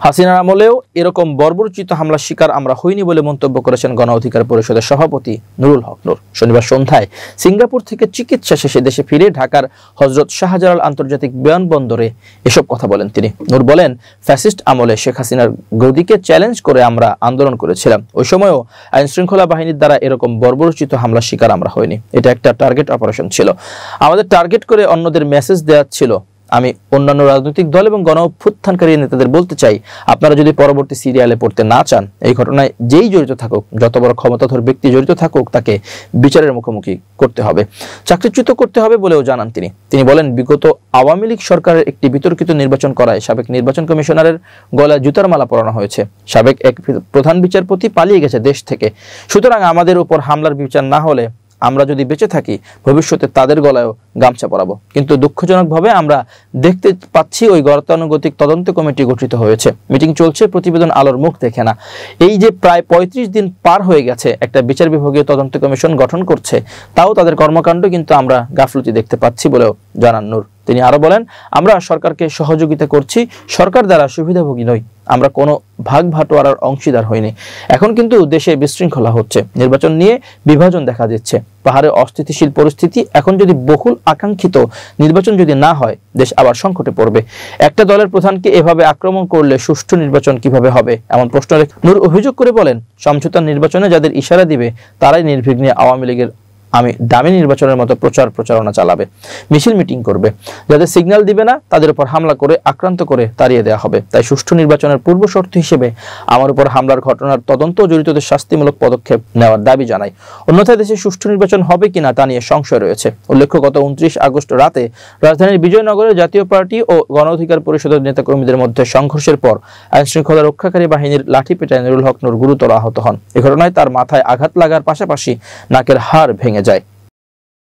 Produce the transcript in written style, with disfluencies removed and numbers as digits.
হাসিনার আমলেও এরকম বর্বরোচিত হামলার শিকার আমরা হইনি বলে মন্তব্য করেছেন গণ অধিকার পরিষদের সভাপতি নুরুল হক নূর। শনিবার সন্ধ্যায় সিঙ্গাপুর থেকে চিকিৎসা শেষে দেশে ফিরে ঢাকার হযরত শাহজালাল আন্তর্জাতিক বিমানবন্দরে এসব কথা বলেন তিনি। নূর বলেন, ফ্যাসিস্ট আমলে শেখ হাসিনার গদিকে চ্যালেঞ্জ করে আমরা আন্দোলন করেছিলাম। ওই সময়ও আইন শৃঙ্খলা বাহিনীর দ্বারা এরকম বর্বরোচিত হামলার শিকার আমরা হইনি। এটা একটা টার্গেট অপারেশন ছিল। আমাদের টার্গেট করে অন্যদের মেসেজ দেওয়া ছিল। আমি অন্যান্য রাজনৈতিক দল এবং গণ অভ্যুত্থানকারী নেতাদের বলতে চাই, আপনারা যদি পরবর্তী সিরিয়ালে পড়তে না চান, এই ঘটনায় যেই জড়িত থাকুক, যত বড় ক্ষমতাধর ব্যক্তি জড়িত থাকুক, তাকে বিচারের মুখোমুখি করতে হবে, চাকরিচ্যুত করতে হবে বলেও জানান তিনি। তিনি বলেন, বিগত আওয়ামী লীগ সরকারের একটি বিতর্কিত নির্বাচন করায় সাবেক নির্বাচন কমিশনারের গলায় জুতার মালা পরানো হয়েছে। সাবেক এক প্রধান বিচারপতি পালিয়ে গেছে দেশ থেকে। সুতরাং আমাদের উপর হামলার বিচার না হলে আমরা যদি বেঁচে থাকি, ভবিষ্যতে তাদের গলায়ও গামছা পরাবো। কিন্তু দুঃখজনকভাবে আমরা দেখতে পাচ্ছি ওই গতানুগতিক তদন্ত কমিটি গঠিত হয়েছে, মিটিং চলছে, প্রতিবেদন আলোর মুখ দেখে না। এই যে প্রায় ৩৫ দিন পার হয়ে গেছে একটা বিচার বিভাগীয় তদন্ত কমিশন গঠন করছে, তাও তাদের কর্মকাণ্ড কিন্তু আমরা গাফলতি দেখতে পাচ্ছি বলেও জানান নূর। তিনি আরো বলেন, আমরা সরকারকে সহযোগিতা করছি, সরকার দ্বারা সুবিধাভোগী নই, আমরা কোনো ভাগ ভাটোয়ারার অংশীদার হইনি। এখন কিন্তু দেশে বিশৃঙ্খলা হচ্ছে, নির্বাচন নিয়ে বিভাজন দেখা দিচ্ছে, পাহাড়ে অস্থিতিশীল পরিস্থিতি। এখন যদি বহুল আকাঙ্ক্ষিত নির্বাচন যদি না হয়, দেশ আবার সংকটে পড়বে। একটা দলের প্রধানকে এভাবে আক্রমণ করলে সুষ্ঠু নির্বাচন কিভাবে হবে, এমন প্রশ্ন নূর অভিযোগ করে বলেন, সমঝোতার নির্বাচনে যাদের ইশারা দিবে তারাই নির্বিঘ্নে আওয়ামী লীগের দামি নির্বাচনের মতো প্রচারণা চালাবে, মিছিল মিটিং করবে। যাদের সিগন্যাল দিবে না তাদের উপর হামলা করে আক্রান্ত করে তাড়িয়ে দেওয়া হবে। তাই সুষ্ঠু নির্বাচনের পূর্ব শর্ত হিসেবে আমার উপর হামলার ঘটনার তদন্ত ও জড়িতদের শাস্তিমূলক পদক্ষেপ নেওয়ার দাবি জানাই। অন্যথায় দেশে সুষ্ঠু নির্বাচন হবে কিনা তা নিয়ে সংশয় রয়েছে। উল্লেখ্য, গত 29 আগস্ট রাতে রাজধানীর বিজয়নগরে জাতীয় পার্টি ও গণ অধিকার পরিষদের নেতাকর্মীদের মধ্যে সংঘর্ষের পর আইন শৃঙ্খলা রক্ষাকারী বাহিনীর লাঠি পেটায় নুরুল হক নূর গুরুতর আহত হন। এ ঘটনায় তার মাথায় আঘাত লাগার পাশাপাশি নাকের হাড় ভেঙে যায়।